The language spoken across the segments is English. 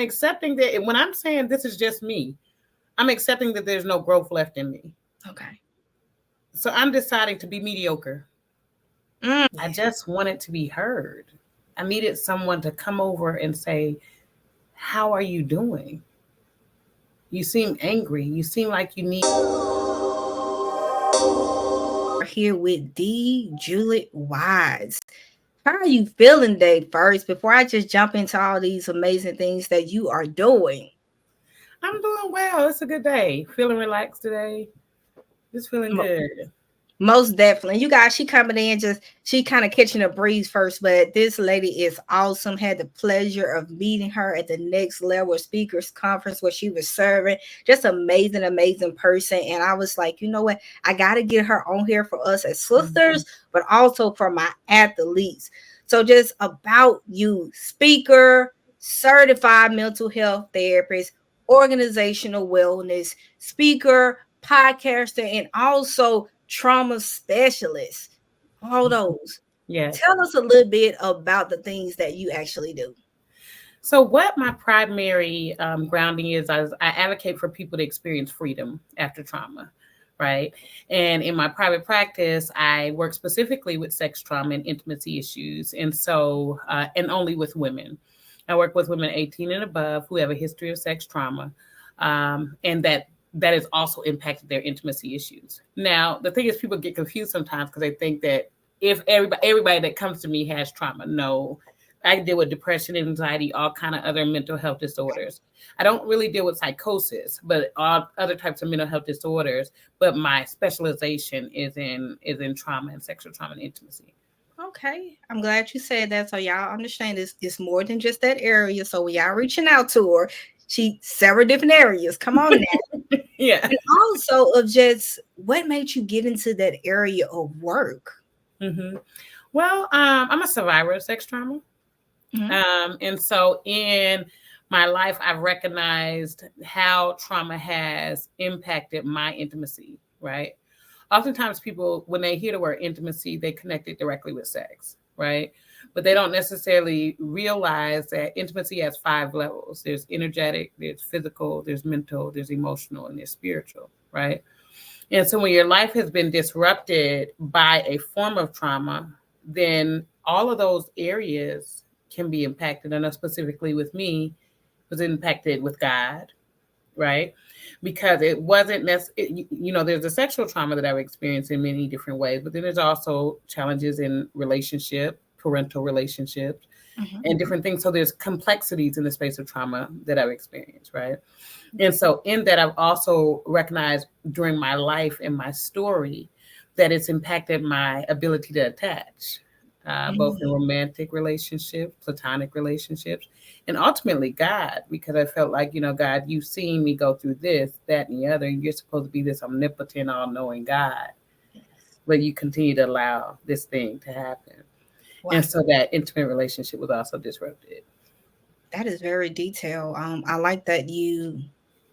accepting that when I'm saying this is just me, I'm accepting that there's no growth left in me. Okay. So I'm deciding to be mediocre. I just wanted to be heard. I needed someone to come over and say, how are you doing? You seem angry. You seem like you need. We're here with the Juliet Wise. How are you feeling today first before I just jump into all these amazing things that you are doing? I'm doing well. It's a good day. Feeling relaxed today. Just feeling good. Most definitely. You guys, she coming in she kind of catching a breeze first, but this lady is awesome. Had the pleasure of meeting her at the next level speakers conference where she was serving. Just amazing, amazing person. And I was like, you know what? I got to get her on here for us as sisters, but also for my athletes. So just about you, speaker, certified mental health therapist, organizational wellness speaker, podcaster, and also trauma specialist. All those. Yeah. Tell us a little bit about the things that you actually do. So, what my primary grounding is, I advocate for people to experience freedom after trauma, right? And in my private practice, I work specifically with sex trauma and intimacy issues. And so, and only with women. I work with women 18 and above who have a history of sex trauma, and that has also impacted their intimacy issues. Now, the thing is, people get confused sometimes because they think that if everybody that comes to me has trauma. No, I deal with depression, anxiety, all kind of other mental health disorders. I don't really deal with psychosis, but all other types of mental health disorders. But my specialization is in trauma and sexual trauma and intimacy. Okay. I'm glad you said that. So y'all understand this. It's more than just that area. So we are reaching out to her. She several different areas. Come on now. Yeah. And also of just what made you get into that area of work? Mm-hmm. Well, I'm a survivor of sex trauma. And so in my life, I've recognized how trauma has impacted my intimacy, right? Oftentimes people, when they hear the word intimacy, they connect it directly with sex, right? But they don't necessarily realize that intimacy has 5 levels. There's energetic, there's physical, there's mental, there's emotional, and there's spiritual, right? And so when your life has been disrupted by a form of trauma, then all of those areas can be impacted. And specifically with me, was impacted with God, right? Because it wasn't necessarily, there's a sexual trauma that I've experienced in many different ways, but then there's also challenges in relationship, parental relationships, and different things. So there's complexities in the space of trauma that I've experienced, right? And so in that, I've also recognized during my life and my story that it's impacted my ability to attach, both in romantic relationships, platonic relationships, and ultimately God, because I felt like, God, you've seen me go through this, that, and the other, and you're supposed to be this omnipotent, all-knowing God, but you continue to allow this thing to happen. Wow. And so that intimate relationship was also disrupted. That is very detailed. I like that you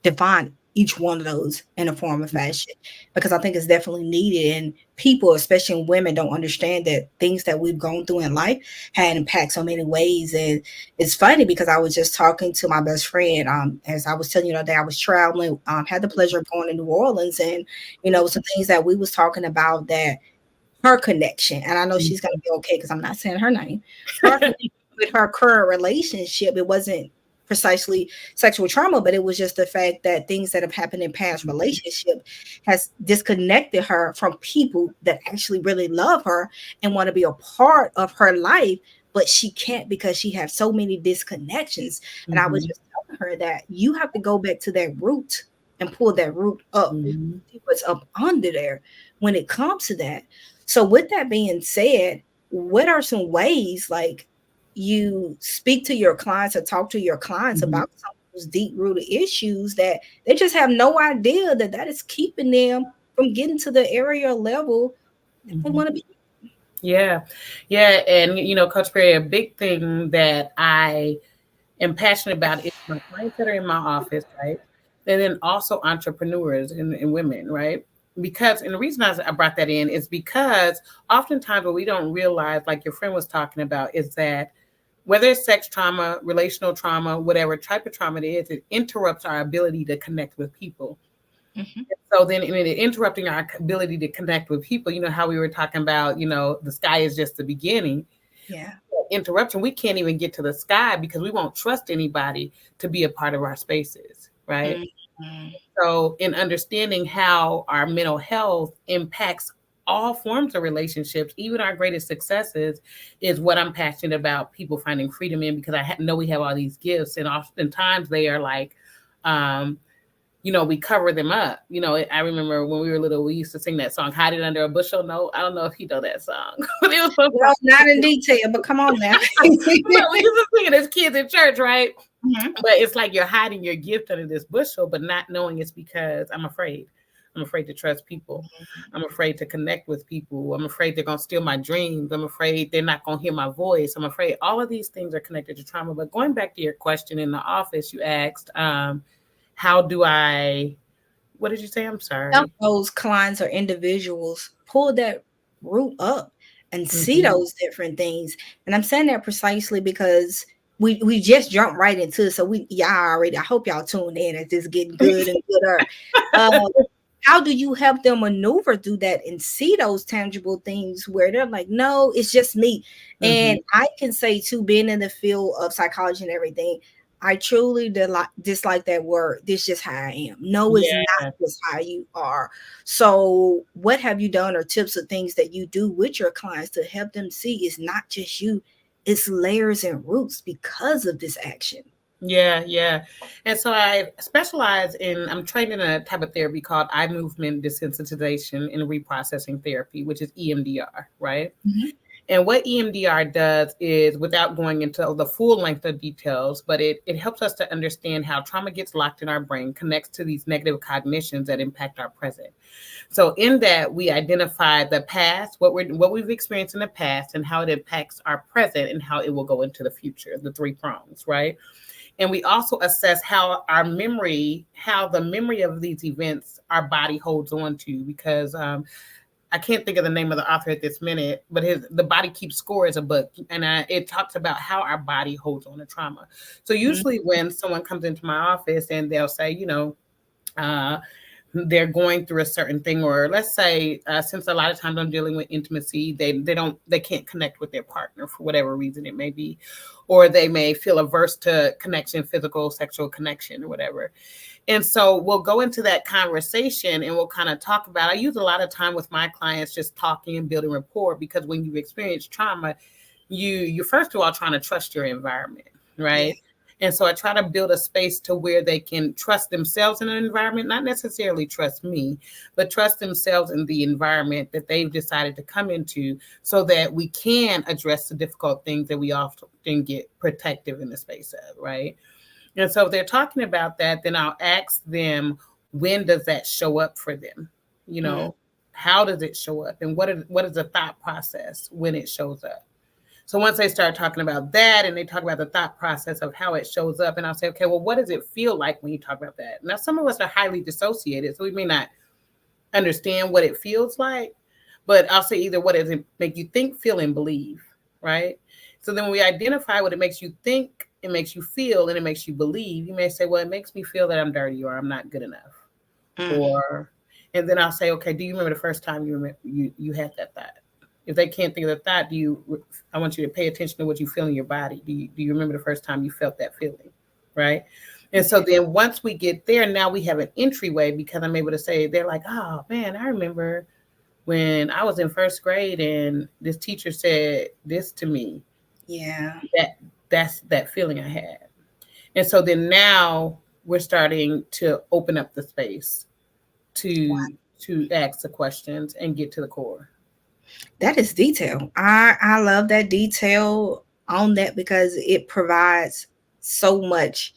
define each one of those in a form of fashion because I think it's definitely needed. And people, especially women, don't understand that things that we've gone through in life had impact so many ways. And it's funny because I was just talking to my best friend. As I was telling you the other day, I was traveling, had the pleasure of going to New Orleans, and some things that we was talking about that her connection, and I know she's gonna be okay because I'm not saying her name. Her with her current relationship, it wasn't precisely sexual trauma, but it was just the fact that things that have happened in past relationship has disconnected her from people that actually really love her and want to be a part of her life, but she can't because she has so many disconnections. And I was just telling her that you have to go back to that root and pull that root up, see what's up under there when it comes to that. So with that being said, what are some ways like you speak to your clients or talk to your clients about some of those deep rooted issues that they just have no idea that is keeping them from getting to the area level that they want to be? Yeah. And, Coach Perry, a big thing that I am passionate about is my clients that are in my office, right? And then also entrepreneurs and women, right? Because, and the reason I brought that in is because oftentimes what we don't realize, like your friend was talking about, is that whether it's sex trauma, relational trauma, whatever type of trauma it is, it interrupts our ability to connect with people. Mm-hmm. So then in it interrupting our ability to connect with people, you know how we were talking about, you know, the sky is just the beginning. Yeah. Interruption, we can't even get to the sky because we won't trust anybody to be a part of our spaces, right? Mm-hmm. So in understanding how our mental health impacts all forms of relationships, even our greatest successes, is what I'm passionate about people finding freedom in, because I know we have all these gifts, and oftentimes they are like, you know, we cover them up. You know, I remember when we were little, we used to sing that song, Hide It Under a Bushel. No, I don't know if you know that song, but it was so Well, not in detail, but come on now. no, we used to sing it as kids in church, right? Mm-hmm. But it's like you're hiding your gift under this bushel, but not knowing it's because I'm afraid. I'm afraid to trust people. I'm afraid to connect with people. I'm afraid they're going to steal my dreams. I'm afraid they're not going to hear my voice. I'm afraid all of these things are connected to trauma. But going back to your question in the office, you asked, how do I, what did you say? I'm sorry. Help those clients or individuals pull that root up and see Mm-hmm. those different things. And I'm saying that precisely because we just jumped right into it. So y'all already, I hope y'all tuned in. It's just getting good and gooder. Uh, how do you help them maneuver through that and see those tangible things where they're like, no, it's just me. Mm-hmm. And I can say too, being in the field of psychology and everything, I truly dislike that word. This is just how I am. No, it's Yeah. not just how you are. So what have you done, or tips or things that you do with your clients to help them see it's not just you, it's layers and roots because of this action? Yeah, yeah. And so I specialize in, I'm trained in a type of therapy called eye movement desensitization and reprocessing therapy, which is EMDR, right? Mhm. And what EMDR does is, without going into the full length of details, but it helps us to understand how trauma gets locked in our brain, connects to these negative cognitions that impact our present. So in that, we identify the past, what we've experienced in the past, and how it impacts our present and how it will go into the future, the three prongs, right? And we also assess how the memory of these events our body holds on to, because I can't think of the name of the author at this minute, but The Body Keeps Score is a book, and it talks about how our body holds on to trauma. So usually when someone comes into my office and they'll say, you know, they're going through a certain thing, or let's say, since a lot of times I'm dealing with intimacy, they can't connect with their partner for whatever reason it may be, or they may feel averse to connection, physical, sexual connection, or whatever. And so we'll go into that conversation and we'll kind of talk about, I use a lot of time with my clients just talking and building rapport, because when you've experienced trauma, you're first of all trying to trust your environment, right? Yeah. And so I try to build a space to where they can trust themselves in an environment, not necessarily trust me, but trust themselves in the environment that they've decided to come into, so that we can address the difficult things that we often get protective in the space of, right? And so if they're talking about that, then I'll ask them, when does that show up for them? You Mm. know, how does it show up? And what is the thought process when it shows up? So once they start talking about that and they talk about the thought process of how it shows up, and I'll say, okay, well, what does it feel like when you talk about that? Now, some of us are highly dissociated, so we may not understand what it feels like, but I'll say either what does it make you think, feel, and believe, right? So then when we identify what it makes you think, it makes you feel, and it makes you believe, you may say, well, it makes me feel that I'm dirty, or I'm not good enough. Mm. Or, and then I'll say, okay, do you remember the first time you had that thought? If they can't think of the thought, I want you to pay attention to what you feel in your body. Do you remember the first time you felt that feeling? Right. And so then once we get there, now we have an entryway, because I'm able to say, they're like, oh man, I remember when I was in first grade and this teacher said this to me. Yeah. That's that feeling I had. And so then now we're starting to open up the space to ask the questions and get to the core. That is detail. I love that detail on that because it provides so much.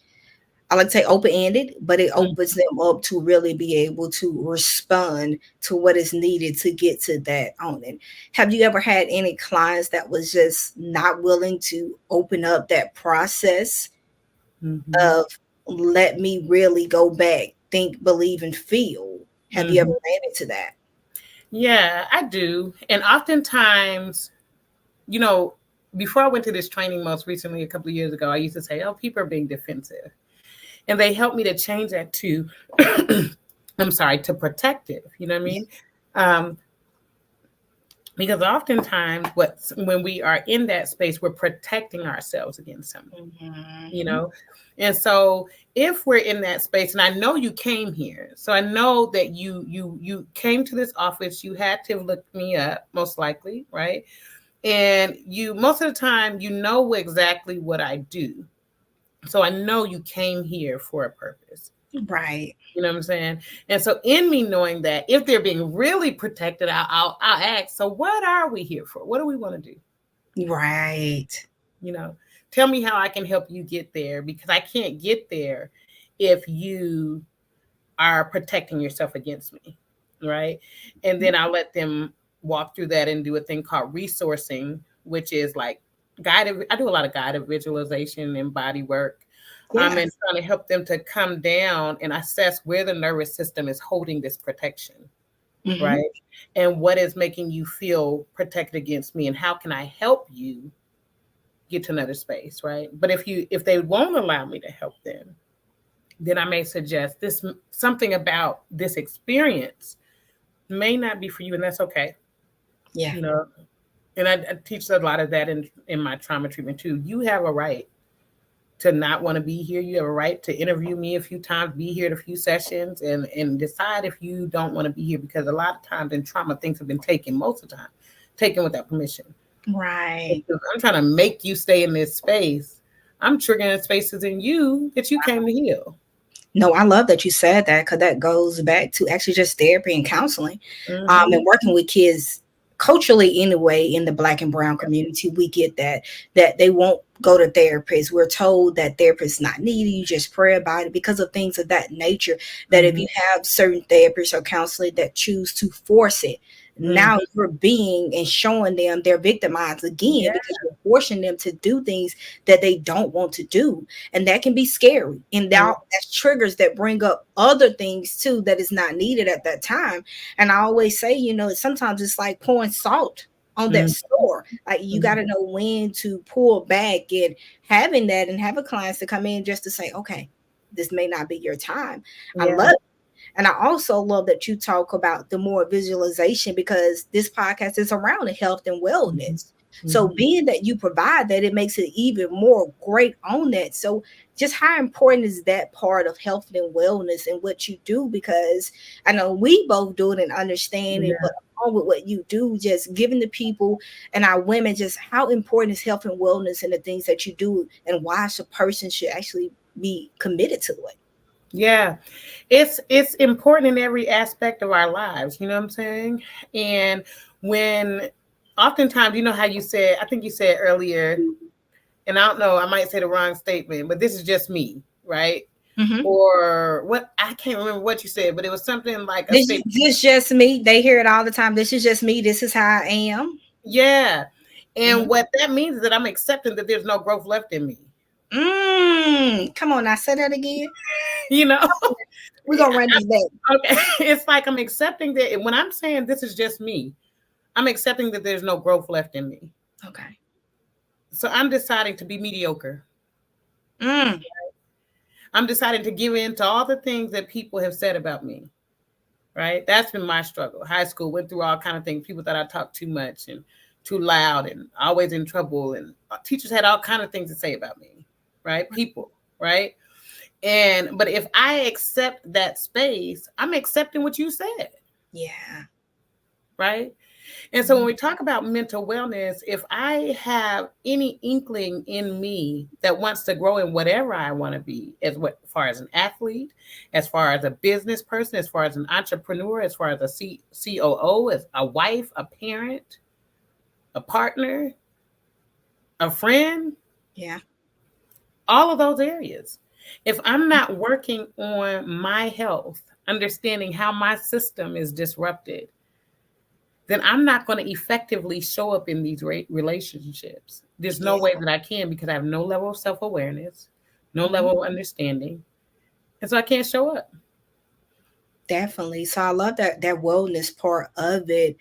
I like to say open-ended, but it Mm. opens them up to really be able to respond to what is needed to get to that on it. Have you ever had any clients that was just not willing to open up that process Mm-hmm. of let me really go back, think, believe, and feel? Have you ever Mm-hmm. ran into that? Yeah, I do. And oftentimes, you know, before I went to this training most recently, a couple of years ago, I used to say, oh, people are being defensive. And they helped me to change that to, I'm sorry, to protective. You know what I mean? Um, because oftentimes when we are in that space, we're protecting ourselves against something, you know? And so if we're in that space, and I know you came here, so I know that you came to this office, you had to look me up, most likely, right? And you, most of the time, you know exactly what I do. So I know you came here for a purpose. Right. You know what I'm saying? And so in me knowing that, if they're being really protected, I'll ask, so what are we here for? What do we want to do? Right. You know, tell me how I can help you get there, because I can't get there if you are protecting yourself against me, right? And then I'll let them walk through that and do a thing called resourcing, which is like guided. I do a lot of guided visualization and body work. And trying to help them to come down and assess where the nervous system is holding this protection, right? And what is making you feel protected against me, and how can I help you get to another space, right? But if they won't allow me to help them, then I may suggest this, something about this experience may not be for you, and that's okay. Yeah. You know, and I teach a lot of that in my trauma treatment too. You have a right to not want to be here. You have a right to interview me a few times, be here at a few sessions, and decide if you don't want to be here, because a lot of times in trauma, things have been taken, most of the time, taken without permission. Right. Because I'm trying to make you stay in this space. I'm triggering spaces in you that you came to heal. No, I love that you said that, because that goes back to actually just therapy and counseling, and working with kids culturally anyway. In the Black and brown community, we get that they won't go to therapists. We're told that therapists not needed. You just pray about it because of things of that nature. That if you have certain therapists or counselors that choose to force it, now you're being and showing them they're victimized again, because you're forcing them to do things that they don't want to do. And that can be scary. And that's triggers that bring up other things too that is not needed at that time. And I always say, sometimes it's like pouring salt on that store. Like, you got to know when to pull back, and having that, and have a clients to come in just to say, okay, this may not be your time. I love it. And I also love that you talk about the more visualization, because this podcast is around health and wellness. So being that you provide that, it makes it even more great on that. So just how important is that part of health and wellness and what you do? Because I know we both do it and understand it, but along with what you do, just giving the people and our women just how important is health and wellness and the things that you do, and why a person should actually be committed to it. Yeah, it's important in every aspect of our lives. You know what I'm saying? And when oftentimes, you know how you said, I think you said earlier, and I don't know, I might say the wrong statement, but this is just me, right? Or what, I can't remember what you said, but it was something like this is just me. They hear it all the time. This is just me. This is how I am. Yeah. And what that means is that I'm accepting that there's no growth left in me. Come on, now say that again. You know, we're gonna run this back. Okay. It's like I'm accepting that when I'm saying this is just me, I'm accepting that there's no growth left in me. Okay. So I'm deciding to be mediocre. I'm deciding to give in to all the things that people have said about me. Right? That's been my struggle. High school, went through all kind of things. People thought I talked too much and too loud and always in trouble. And teachers had all kind of things to say about me. Right? People. Right? But if I accept that space, I'm accepting what you said. Yeah. Right? And so when we talk about mental wellness, if I have any inkling in me that wants to grow in whatever I want to be, as far as an athlete, as far as a business person, as far as an entrepreneur, as far as a COO, as a wife, a parent, a partner, a friend. Yeah. All of those areas. If I'm not working on my health, understanding how my system is disrupted, then I'm not going to effectively show up in these relationships. There's no way that I can, because I have no level of self-awareness, no level of understanding. And so I can't show up. Definitely. So I love that wellness part of it.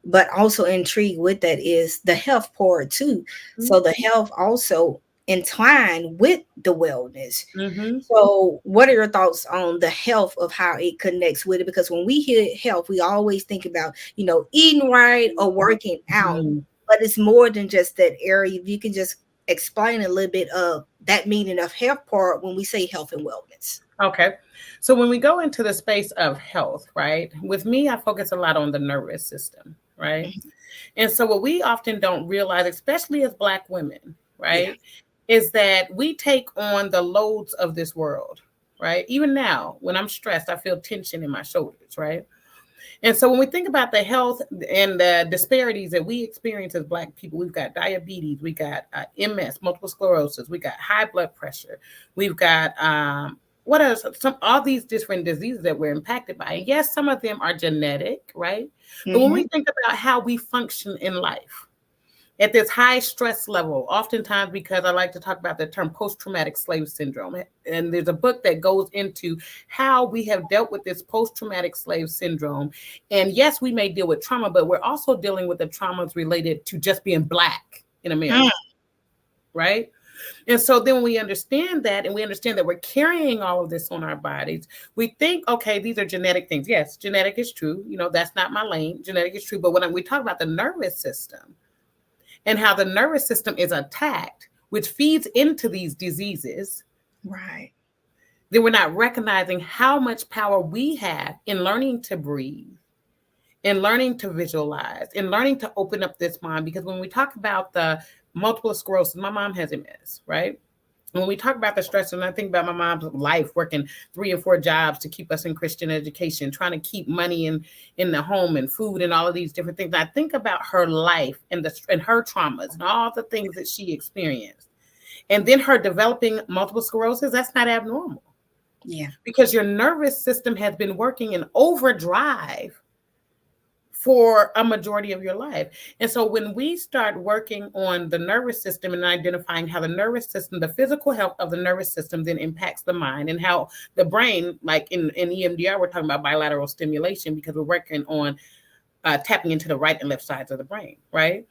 but also intrigued with that is the health part too. So the health also entwined with the wellness. Mm-hmm. So what are your thoughts on the health of how it connects with it? Because when we hear health, we always think about, eating right or working out, Mm-hmm. but it's more than just that area. If you can just explain a little bit of that meaning of health part when we say health and wellness. Okay. So when we go into the space of health, right, with me, I focus a lot on the nervous system, right? Mhm. And so what we often don't realize, especially as Black women, Yeah. right, is that we take on the loads of this world, right? Even now, when I'm stressed, I feel tension in my shoulders, right? And so when we think about the health and the disparities that we experience as Black people, we've got diabetes, we got MS, multiple sclerosis, we got high blood pressure, we've got what else? All these different diseases that we're impacted by. And yes, some of them are genetic, right? But when we Mm-hmm. think about how we function in life, at this high stress level, oftentimes because I like to talk about the term post-traumatic slave syndrome. And there's a book that goes into how we have dealt with this post-traumatic slave syndrome. And yes, we may deal with trauma, but we're also dealing with the traumas related to just being Black in America, right? And so then when we understand that and we understand that we're carrying all of this on our bodies, we think, okay, these are genetic things. Yes, genetic is true. That's not my lane. Genetic is true. But when we talk about the nervous system, and how the nervous system is attacked, which feeds into these diseases, Right. then we're not recognizing how much power we have in learning to breathe, in learning to visualize, in learning to open up this mind. Because when we talk about the multiple sclerosis, my mom has MS, right? When we talk about the stress, and I think about my mom's life working 3 and 4 jobs to keep us in Christian education, trying to keep money in the home and food and all of these different things. I think about her life and her traumas and all the things that she experienced. And then her developing multiple sclerosis, that's not abnormal. Yeah. Because your nervous system has been working in overdrive for a majority of your life. And so when we start working on the nervous system and identifying how the nervous system, the physical health of the nervous system then impacts the mind, and how the brain, like in EMDR, we're talking about bilateral stimulation because we're working on tapping into the right and left sides of the brain, right?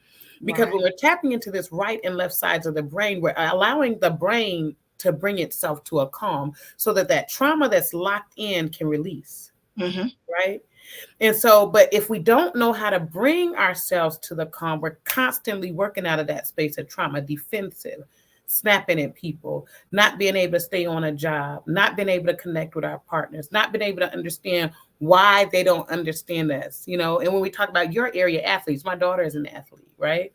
Because when we're tapping into this right and left sides of the brain, we're allowing the brain to bring itself to a calm so that that trauma that's locked in can release, right? And so, but if we don't know how to bring ourselves to the calm, we're constantly working out of that space of trauma, defensive, snapping at people, not being able to stay on a job, not being able to connect with our partners, not being able to understand why they don't understand us, And when we talk about your area athletes, my daughter is an athlete, right?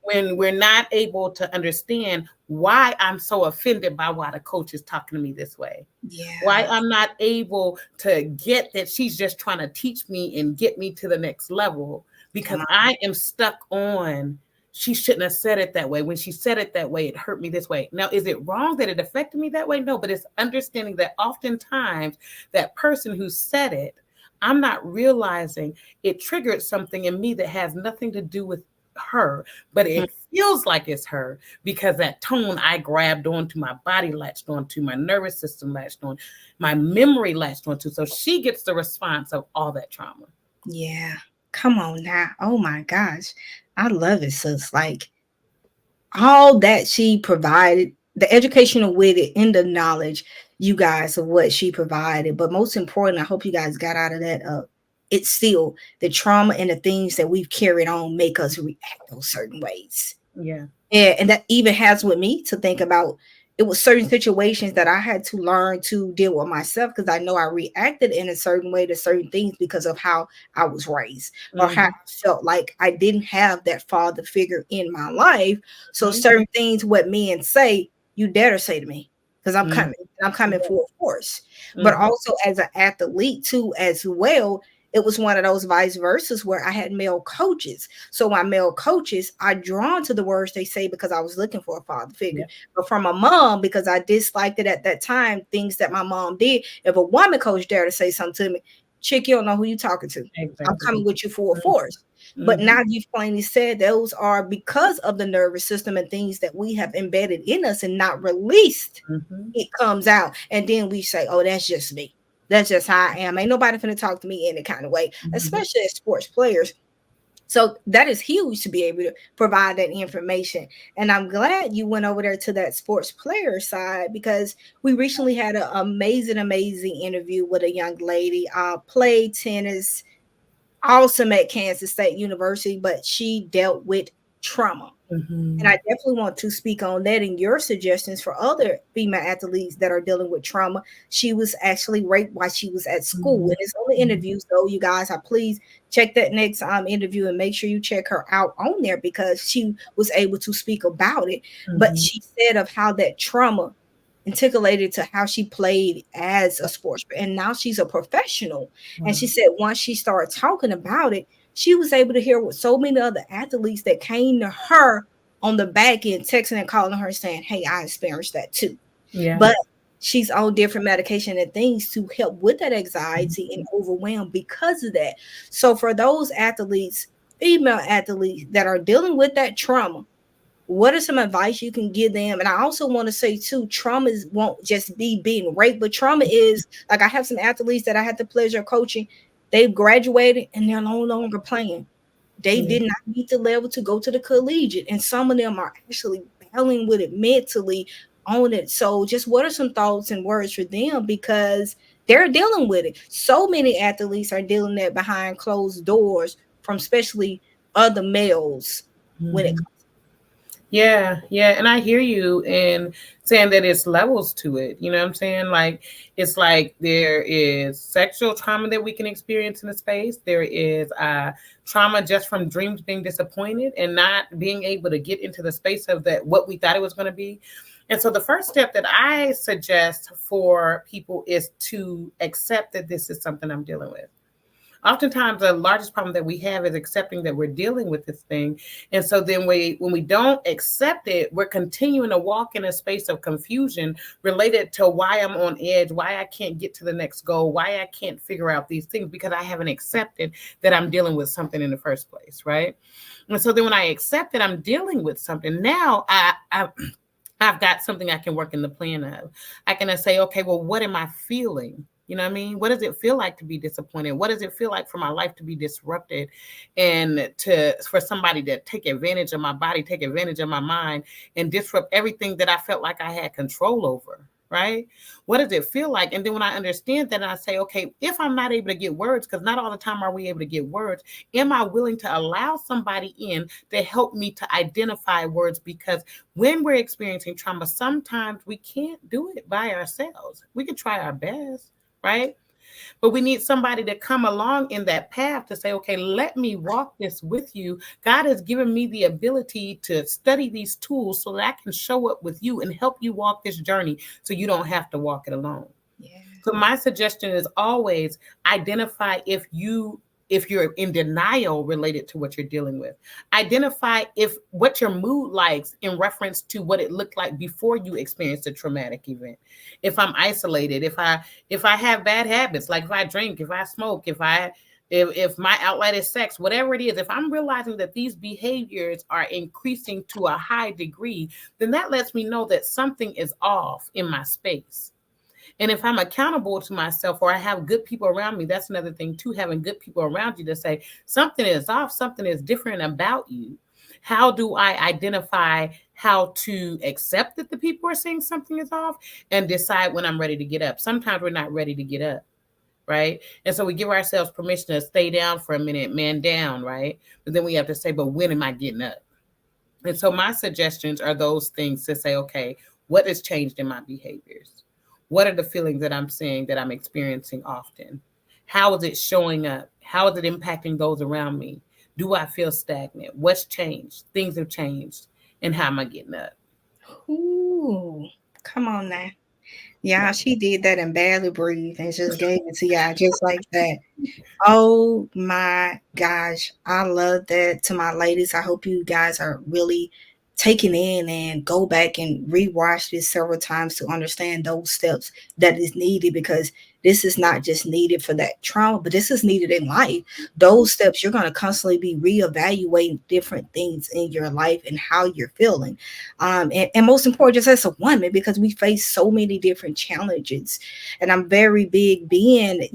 When we're not able to understand why I'm so offended by why the coach is talking to me this way. Yeah. Why I'm not able to get that she's just trying to teach me and get me to the next level because I am stuck on she shouldn't have said it that way. When she said it that way, it hurt me this way. Now, is it wrong that it affected me that way? No, but it's understanding that oftentimes that person who said it, I'm not realizing it triggered something in me that has nothing to do with her, but it feels like it's her because that tone I grabbed onto, my body latched onto, my nervous system latched on, my memory latched onto. So she gets the response of all that trauma. Yeah. Come on now. Oh my gosh. I love it, sis. Like all that she provided, the educational with it and the knowledge, you guys, of what she provided. But most important, I hope you guys got out of that. It's still the trauma and the things that we've carried on make us react those certain ways. Yeah. And that even has with me to think about. It was certain situations that I had to learn to deal with myself because I know I reacted in a certain way to certain things because of how I was raised or how I felt like I didn't have that father figure in my life. So certain things, what men say, you dare say to me because I'm coming full force. But also as an athlete too, as well, it was one of those vice versas where I had male coaches. So my male coaches, I drawn to the words they say because I was looking for a father figure. But from a mom, because I disliked it at that time, things that my mom did. If a woman coach dare to say something to me, chick, you don't know who you talking to. Exactly. I'm coming with you full force. But now you've plainly said those are because of the nervous system and things that we have embedded in us and not released. It comes out. And then we say, oh, that's just me. That's just how I am. Ain't nobody finna talk to me any kind of way, especially as sports players. So that is huge to be able to provide that information. And I'm glad you went over there to that sports player side, because we recently had an amazing interview with a young lady, played tennis, awesome at Kansas State University, but she dealt with trauma. And I definitely want to speak on that and your suggestions for other female athletes that are dealing with trauma. She was actually raped while she was at school. And it's only interviews, so you guys, I please check that next interview and make sure you check her out on there, because she was able to speak about it. But she said of how that trauma articulated to how she played as a sports, and now she's a professional. And she said once she started talking about it, she was able to hear what so many other athletes that came to her on the back end texting and calling her saying, hey, I experienced that too. Yeah. But she's on different medication and things to help with that anxiety and overwhelm because of that. So for those athletes, female athletes that are dealing with that trauma, what are some advice you can give them? And I also want to say too, trauma won't just be being raped, but trauma is, like, I have some athletes that I had the pleasure of coaching. They've graduated and they're no longer playing. They did not meet the level to go to the collegiate, and some of them are actually battling with it mentally on it. So just what are some thoughts and words for them, because they're dealing with it. So many athletes are dealing that behind closed doors from especially other males when it comes. Yeah, and I hear you in saying that it's levels to it. You know what I'm saying? Like, it's like there is sexual trauma that we can experience in the space. There is trauma just from dreams being disappointed and not being able to get into the space of that what we thought it was going to be. And so the first step that I suggest for people is to accept that this is something I'm dealing with. Oftentimes, the largest problem that we have is accepting that we're dealing with this thing. And so then when we don't accept it, we're continuing to walk in a space of confusion related to why I'm on edge, why I can't get to the next goal, why I can't figure out these things, because I haven't accepted that I'm dealing with something in the first place, right? And so then when I accept that I'm dealing with something, now I've got something I can work in the plan of. I can say, okay, well, what am I feeling? You know what I mean? What does it feel like to be disappointed? What does it feel like for my life to be disrupted and for somebody to take advantage of my body, take advantage of my mind, and disrupt everything that I felt like I had control over, right? What does it feel like? And then when I understand that, I say, okay, if I'm not able to get words, because not all the time are we able to get words, am I willing to allow somebody in to help me to identify words? Because when we're experiencing trauma, sometimes we can't do it by ourselves. We can try our best, right? But we need somebody to come along in that path to say, okay, let me walk this with you. God has given me the ability to study these tools so that I can show up with you and help you walk this journey so you don't have to walk it alone. Yeah. So my suggestion is always identify if you're in denial related to what you're dealing with. Identify what your mood likes in reference to what it looked like before you experienced a traumatic event. If I'm isolated, if I have bad habits, like if I drink, if I smoke, if my outlet is sex, whatever it is, if I'm realizing that these behaviors are increasing to a high degree, then that lets me know that something is off in my space. And if I'm accountable to myself, or I have good people around me, that's another thing too, having good people around you to say something is off, something is different about you. How do I identify how to accept that the people are saying something is off and decide when I'm ready to get up? Sometimes we're not ready to get up, right? And so we give ourselves permission to stay down for a minute, man down, right? But then we have to say, but when am I getting up? And so my suggestions are those things to say, okay, what has changed in my behaviors? What are the feelings that I'm seeing, that I'm experiencing often? How is it showing up? How is it impacting those around me? Do I feel stagnant? What's changed? Things have changed. And how am I getting up? Ooh, come on now. Yeah, she did that and barely breathed and just gave it to y'all just like that. Oh my gosh. I love that. To my ladies, I hope you guys are really taking in and go back and rewatch this several times to understand those steps that is needed, because this is not just needed for that trauma, but this is needed in life. Those steps, you're going to constantly be reevaluating different things in your life and how you're feeling. And most important, just as a woman, because we face so many different challenges. And I'm very big being,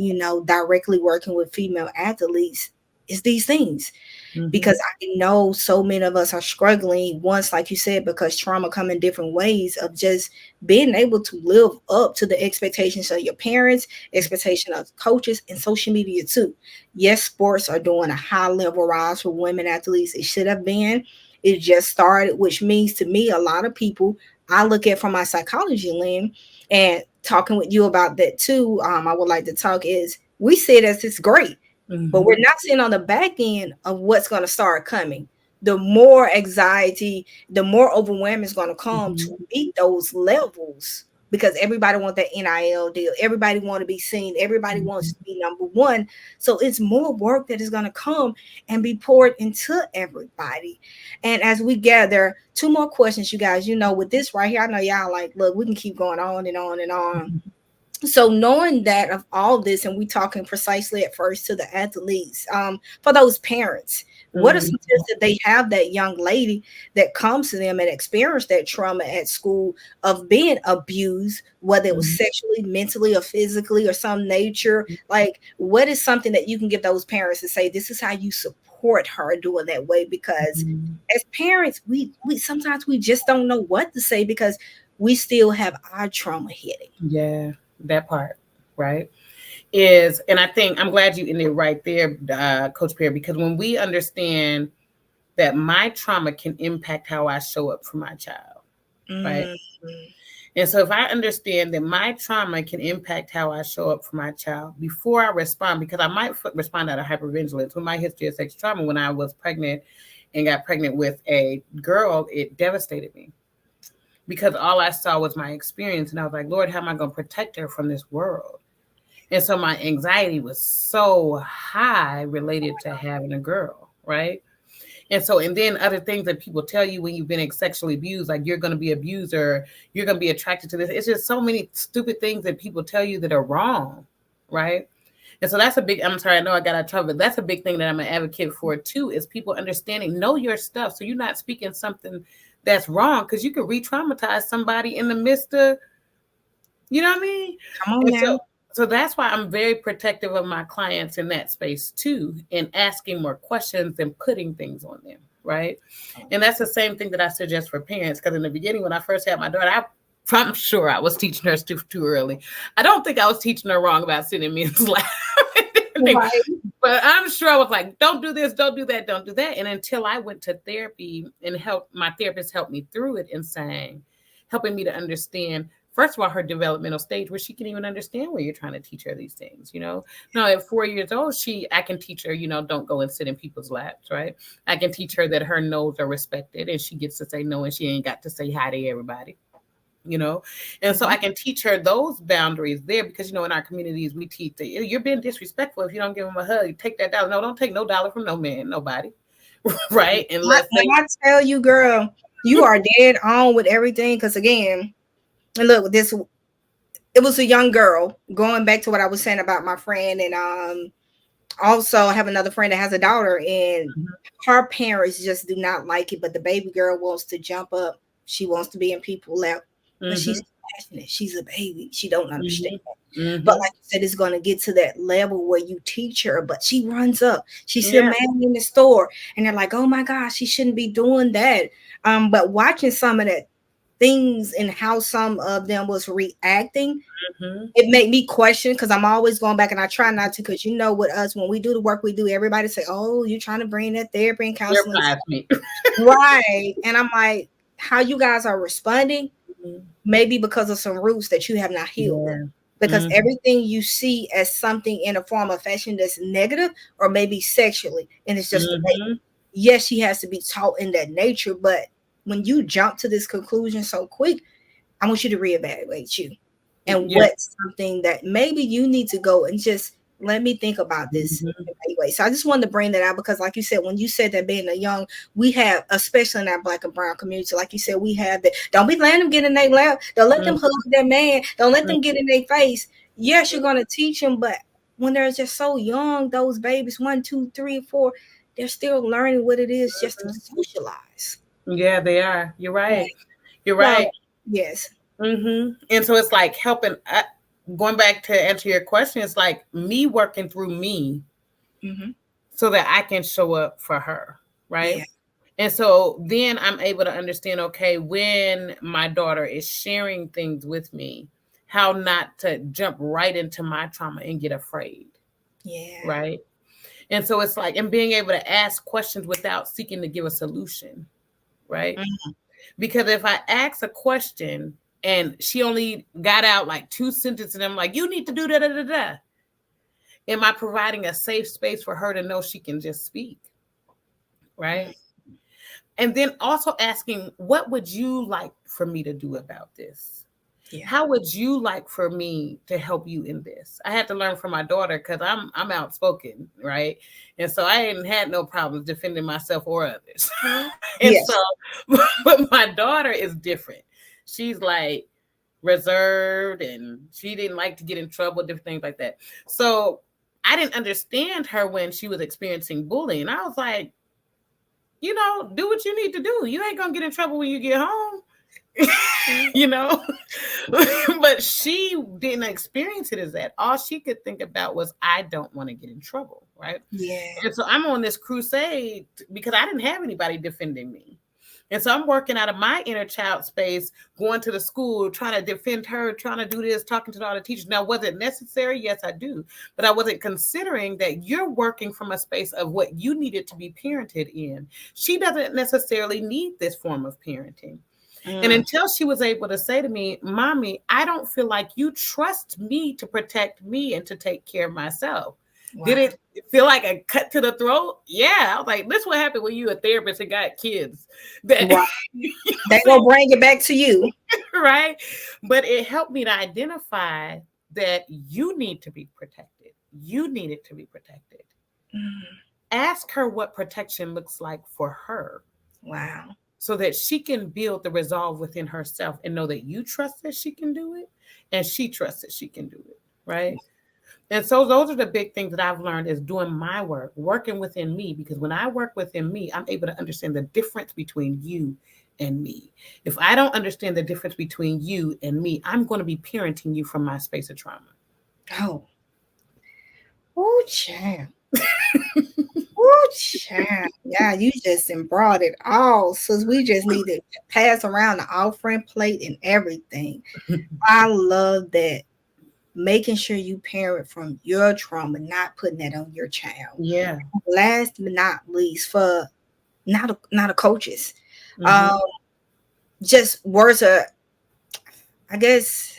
directly working with female athletes. it's these things. Mm-hmm. Because I know so many of us are struggling once, like you said, because trauma come in different ways of just being able to live up to the expectations of your parents, expectation of coaches, and social media too. Yes, sports are doing a high level rise for women athletes. It should have been. It just started, which means to me, a lot of people, I look at from my psychology lens and talking with you about that too. I would like to talk is we see it as it's great, but we're not seeing on the back end of what's going to start coming. The more anxiety, the more overwhelming is going to come to meet those levels because everybody wants that NIL deal. Everybody want to be seen. Everybody wants to be number one. So it's more work that is going to come and be poured into everybody. And as we gather, two more questions, you guys, with this right here, I know y'all like, look, we can keep going on and on and on. So knowing that of all this, and we talking precisely at first to the athletes, for those parents, what are some tips that they have that young lady that comes to them and experience that trauma at school of being abused, whether it was sexually, mentally, or physically, or some nature? Like, what is something that you can give those parents to say, this is how you support her doing that way? Because as parents, we sometimes we just don't know what to say because we still have our trauma hitting. Yeah. That part, right, and I think I'm glad you ended right there, Coach Perry, because when we understand that my trauma can impact how I show up for my child, right? And so if I understand that my trauma can impact how I show up for my child before I respond, because I might respond out of hypervigilance. With my history of sex trauma, when I was pregnant and got pregnant with a girl, it devastated me. Because all I saw was my experience. And I was like, Lord, how am I going to protect her from this world? And so my anxiety was so high related to having a girl, right? And so, and then other things that people tell you when you've been sexually abused, like you're going to be abused or you're going to be attracted to this. It's just so many stupid things that people tell you that are wrong, right? And so that's a big, I'm sorry, I know I got out of trouble, but that's a big thing that I'm an advocate for too, is people understanding, know your stuff. So you're not speaking something that's wrong, because you could re-traumatize somebody in the midst of, you know what I mean? Come on now. So that's why I'm very protective of my clients in that space too, and asking more questions and putting things on them, right? And that's the same thing that I suggest for parents, because in the beginning, when I first had my daughter, I'm sure I was teaching her too early. I don't think I was teaching her wrong about sitting in men's lap. Right. But I'm sure I was like, don't do this, don't do that, don't do that. And until I went to therapy and my therapist helped me through it and helping me to understand, first of all, her developmental stage where she can even understand where you're trying to teach her these things, Now, at 4 years old, I can teach her, don't go and sit in people's laps, right? I can teach her that her no's are respected and she gets to say no and she ain't got to say hi to everybody. And so I can teach her those boundaries there because, in our communities, we teach that you're being disrespectful if you don't give them a hug. Take that $1. No, don't take no $1 from no man, nobody. Right? Unless I tell you, girl, you are dead on with everything. Because again, and look, it was a young girl, going back to what I was saying about my friend. And also I have another friend that has a daughter, and her parents just do not like it. But the baby girl wants to jump up. She wants to be in people's lap. But she's passionate. She's a baby. She don't understand. But like you said, it's going to get to that level where you teach her, but she runs up. She see a man in the store and they're like, oh my gosh, she shouldn't be doing that. But watching some of that things and how some of them was reacting, it made me question, because I'm always going back and I try not to, because with us, when we do the work we do, everybody say, oh, you're trying to bring that therapy and counseling. Right. And I'm like, how you guys are responding, maybe because of some roots that you have not healed. Because everything you see as something in a form of fashion that's negative, or maybe sexually, and it's just yes, she has to be taught in that nature. But when you jump to this conclusion so quick, I want you to reevaluate you and what's something that maybe you need to go and just let me think about this anyway. So I just wanted to bring that out because, like you said, when you said that being a young, we have, especially in our Black and brown community, like you said, we have that. Don't be letting them get in their lap. Don't let them hug that man. Don't let them get in their face. Yes, you're going to teach them, but when they're just so young, those babies, 1, 2, 3, 4, they're still learning what it is just to socialize. Yeah, they are. You're right. You're right. Well, yes. And so it's like helping. Going back to answer your question, it's like me working through me so that I can show up for her. Right. Yeah. And so then I'm able to understand, okay, when my daughter is sharing things with me, how not to jump right into my trauma and get afraid. Yeah. Right. And so it's like, and being able to ask questions without seeking to give a solution. Right. Mm. Because if I ask a question and she only got out like 2 sentences and I'm like, you need to do da da da da. Am I providing a safe space for her to know she can just speak? Right. And then also asking, what would you like for me to do about this? Yeah. How would you like for me to help you in this? I had to learn from my daughter because I'm outspoken, right? And so I ain't had no problems defending myself or others. And Yes. so, but my daughter is different. She's like reserved and she didn't like to get in trouble, different things like that. So I didn't understand her when she was experiencing bullying. I was like, you know, do what you need to do. You ain't gonna get in trouble when you get home. You know. But she didn't experience it as that. All she could think about was, I don't want to get in trouble, right? Yeah. And so I'm on this crusade because I didn't have anybody defending me. And so I'm working out of my inner child space, going to the school, trying to defend her, trying to do this, talking to all the teachers. Now, was it necessary? Yes, I do. But I wasn't considering that you're working from a space of what you needed to be parented in. She doesn't necessarily need this form of parenting. And until she was able to say to me, Mommy, I don't feel like you trust me to protect me and to take care of myself. Wow. Did it feel like a cut to the throat? Yeah. I was like, this is what happened when you a therapist and got kids. That, right. They will bring it back to you. Right. But it helped me to identify that you need to be protected. You needed to be protected. Ask her what protection looks like for her. Wow. So that she can build the resolve within herself and know that you trust that she can do it and she trusts that she can do it. Right. And so those are the big things that I've learned is doing my work, working within me, because when I work within me, I'm able to understand the difference between you and me. If I don't understand the difference between you and me, I'm going to be parenting you from my space of trauma. Oh, child. Oh, child. Yeah, you just brought it all. So we just need to pass around the offering plate and everything. I love that. Making sure you parent from your trauma, not putting that on your child. Yeah. Last but not least, for not a coaches, just words of, I guess,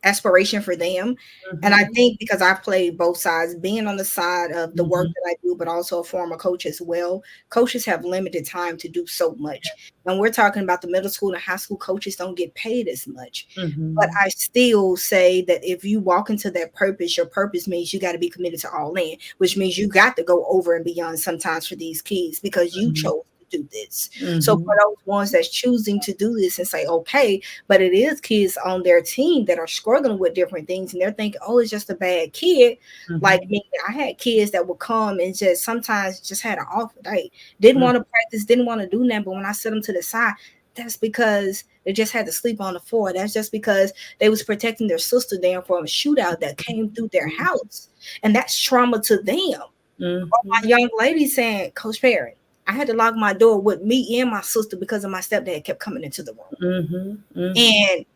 aspiration for them. And I think because I played both sides, being on the side of the work that I do, but also a former coach as well, coaches have limited time to do so much. And we're talking about the middle school and high school coaches don't get paid as much. But I still say that if you walk into that purpose, your purpose means you got to be committed to all in, which means you got to go over and beyond sometimes for these kids because you chose do this. So for those ones that's choosing to do this and say, okay, but it is kids on their team that are struggling with different things and they're thinking, oh, it's just a bad kid. Like me, I had kids that would come and just sometimes just had an off day, didn't want to practice, didn't want to do nothing. But when I set them to the side, that's because they just had to sleep on the floor. That's just because they was protecting their sister there from a shootout that came through their house. And that's trauma to them. Or my young lady saying, Coach Perry, I had to lock my door with me and my sister because of my stepdad kept coming into the room. And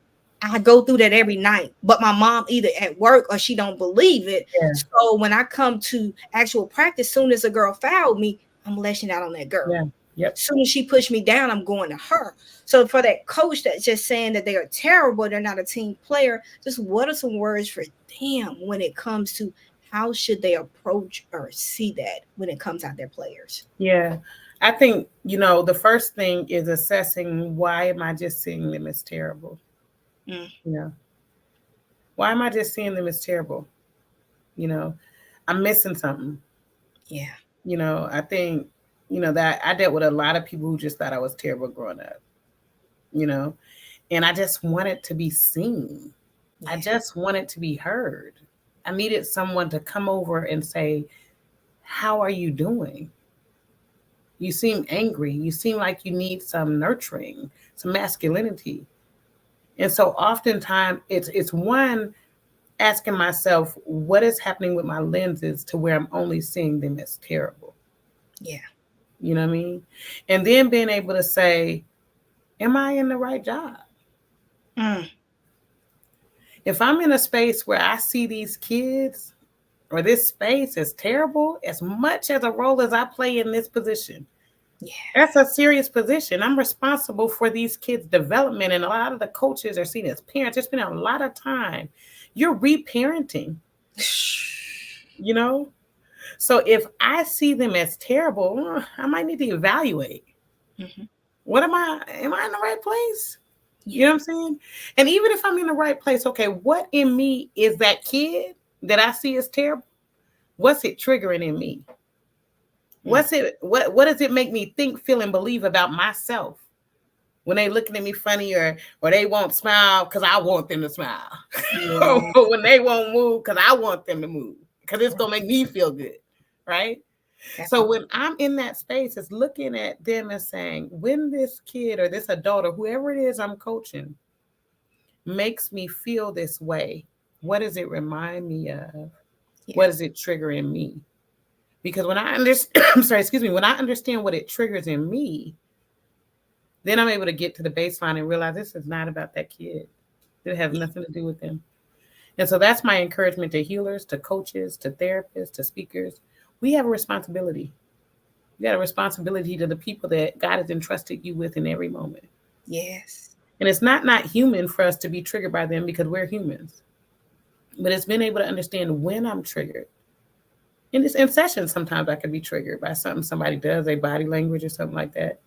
I go through that every night, but my mom either at work or she don't believe it. So when I come to actual practice, soon as a girl fouled me, I'm lashing out on that girl. Soon as she pushed me down, I'm going to her. So for that coach that's just saying that they are terrible, they're not a team player, just what are some words for them when it comes to how should they approach or see that when it comes out their players? Yeah, I think, you know, the first thing is assessing, why am I just seeing them as terrible? You know, why am I just seeing them as terrible? You know, I'm missing something. Yeah. You know, I think, you know, that I dealt with a lot of people who just thought I was terrible growing up, you know, and I just wanted to be seen. I just wanted to be heard. I needed someone to come over and say, how are you doing? You seem angry. You seem like you need some nurturing, some masculinity. And so oftentimes it's one, asking myself, what is happening with my lenses to where I'm only seeing them as terrible? Yeah. You know what I mean? And then being able to say, am I in the right job? Mm. If I'm in a space where I see these kids or this space is terrible, as much as a role as I play in this position, Yeah. that's a serious position. I'm responsible for these kids' development, and a lot of the coaches are seen as parents. It's been a lot of time. You're reparenting, you know? So if I see them as terrible, I might need to evaluate. Mm-hmm. What am I in the right place? Yeah. You know what I'm saying? And even if I'm in the right place, okay, what in me is that kid that I see as terrible? What's it triggering in me? What does it make me think, feel, and believe about myself when they looking at me funny or they won't smile because I want them to smile? Yeah. Or when they won't move because I want them to move because it's gonna make me feel good, right? So Definitely. when I'm in that space, it's looking at them and saying, when this kid or this adult or whoever it is I'm coaching makes me feel this way, what does it remind me of? Yeah. What is it triggering me? Because when I understand, I'm sorry, excuse me, when I understand what it triggers in me, then I'm able to get to the baseline and realize this is not about that kid. It has nothing to do with them. And so that's my encouragement to healers, to coaches, to therapists, to speakers. We have a responsibility. You got a responsibility to the people that God has entrusted you with in every moment. Yes. And it's not human for us to be triggered by them because we're humans. But it's been able to understand when I'm triggered. In sessions, sometimes I could be triggered by something somebody does, a body language or something like that.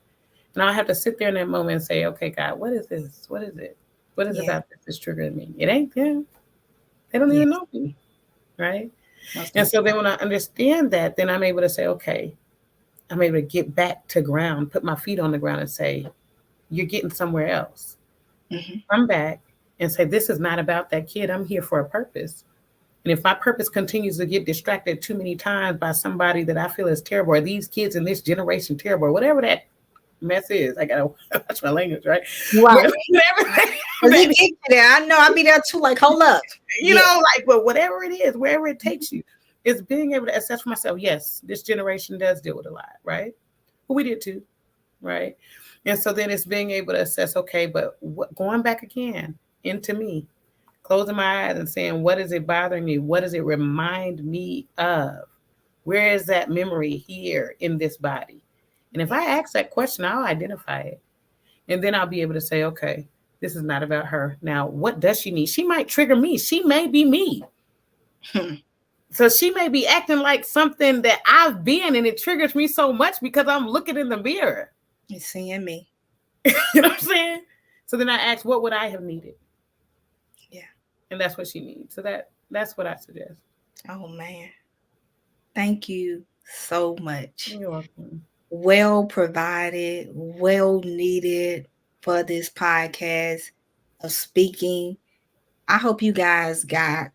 And I'll have to sit there in that moment and say, okay, God, what is this? What is it? What is it Yeah. about this that's triggering me? It ain't them. They don't even Yes. know me, right? Most And so definitely. then when I understand that, then I'm able to say, okay, I'm able to get back to ground, put my feet on the ground and say, you're getting somewhere else. Mm-hmm. Come back and say, this is not about that kid. I'm here for a purpose. And if my purpose continues to get distracted too many times by somebody that I feel is terrible, or these kids in this generation terrible, or whatever that mess is, I gotta watch my language, right? But Right. whatever Cause that, it get you there. I know. I'll be there too. Like, hold up. you Yeah. know, like, but whatever it is, wherever it takes you, is being able to assess for myself. Yes, this generation does deal with a lot, right? But we did too, right? And so then it's being able to assess, okay, but going back again into me, closing my eyes and saying, what is it bothering me? What does it remind me of? Where is that memory here in this body? And if Yeah. I ask that question, I'll identify it. And then I'll be able to say, okay, this is not about her. Now, what does she need? She might trigger me. She may be me. So she may be acting like something that I've been, and it triggers me so much because I'm looking in the mirror. You seeing me. You know what I'm saying? So then I ask, what would I have needed? Yeah. And that's what she needs. So that's what I suggest. Oh man. Thank you so much. You're welcome. Well provided, well needed for this podcast of speaking. I hope you guys got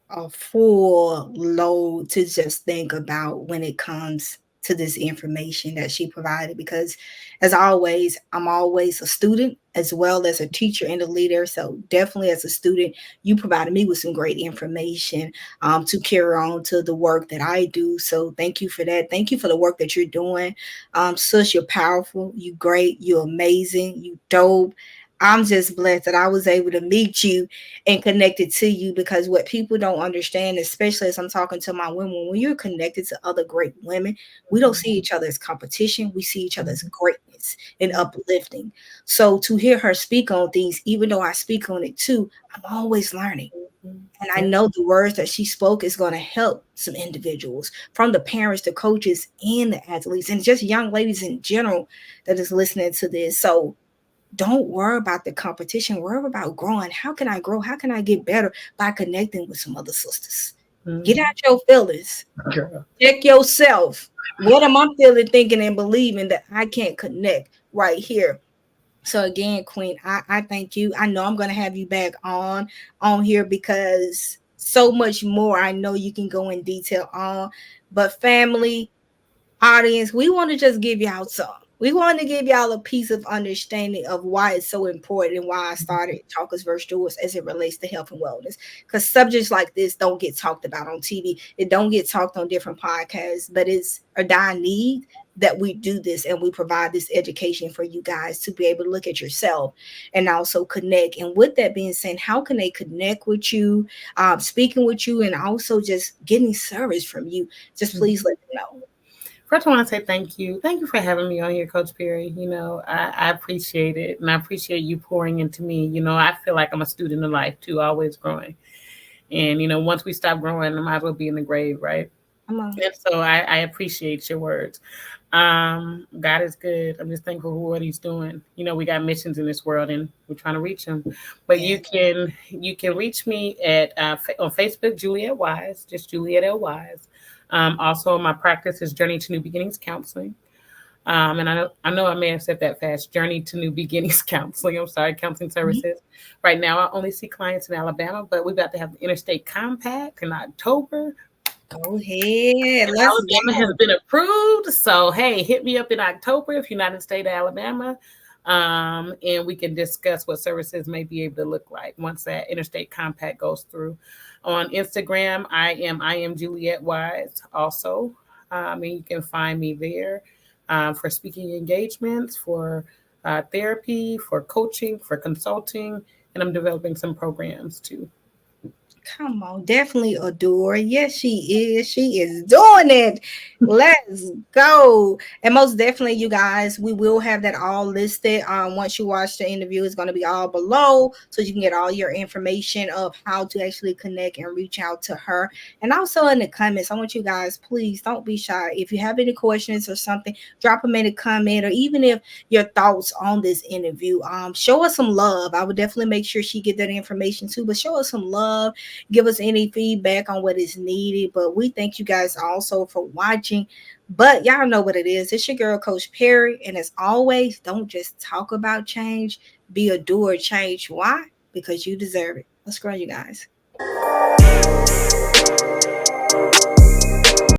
a full load to just think about when it comes to this information that she provided, because as always, I'm always a student as well as a teacher and a leader. So definitely as a student, you provided me with some great information to carry on to the work that I do. So thank you for that. Thank you for the work that you're doing. Sis, you're powerful, you great, you're amazing, you dope. I'm just blessed that I was able to meet you and connected to you, because what people don't understand, especially as I'm talking to my women, when you're connected to other great women, we don't see each other as competition. We see each other as greatness and uplifting. So to hear her speak on things, even though I speak on it too, I'm always learning. And I Yeah. know the words that she spoke is going to help some individuals, from the parents, the coaches, and the athletes, and just young ladies in general that is listening to this. So don't worry about the competition. Worry about growing. How can I grow? How can I get better by connecting with some other sisters? Get out your feelings. Girl. Check yourself. What am I feeling, thinking, and believing that I can't connect right here? So again, Queen, I thank you. I know I'm gonna have you back on here, because so much more I know you can go in detail on. But family, audience, we want to just give you out some. We want to give y'all a piece of understanding of why it's so important and why I started Talkers versus Doers as it relates to health and wellness. Because subjects like this don't get talked about on TV. It don't get talked on different podcasts, but it's a dire need that we do this and we provide this education for you guys to be able to look at yourself and also connect. And with that being said, how can they connect with you, speaking with you, and also just getting service from you? Just please let them know. First, I want to say thank you. Thank you for having me on here, Coach Perry. I appreciate it. And I appreciate you pouring into me. I feel like I'm a student of life too, always growing. And, once we stop growing, I might as well be in the grave, right? And so I appreciate your words. God is good. I'm just thankful for what he's doing. We got missions in this world and we're trying to reach them. But you can reach me at on Facebook, Juliet Wise, just Juliet L. Wise. Also, my practice is Journey to New Beginnings Counseling. And I know I may have said that fast. Journey to New Beginnings Counseling. I'm sorry, counseling services. Right now, I only see clients in Alabama, but we're about to have the Interstate Compact in October. Go ahead. Alabama has been approved. So, hey, hit me up in October if you're not in the state of Alabama. And we can discuss what services may be able to look like once that Interstate Compact goes through. On Instagram, I am Juliet Wise also. And you can find me there for speaking engagements, for therapy, for coaching, for consulting, and I'm developing some programs too. Come on, definitely adore. Yes, she is. She is doing it. Let's go. And most definitely, you guys, we will have that all listed. Once you watch the interview, it's going to be all below, so you can get all your information of how to actually connect and reach out to her. And also in the comments, I want you guys, please don't be shy. If you have any questions or something, drop them in a comment, or even if your thoughts on this interview, show us some love. I would definitely make sure she get that information too, but show us some love. Give us any feedback on what is needed. But we thank you guys also for watching. But y'all know what it is. It's your girl, Coach Perry. And as always, don't just talk about change. Be a doer change. Why? Because you deserve it. Let's grow, you guys.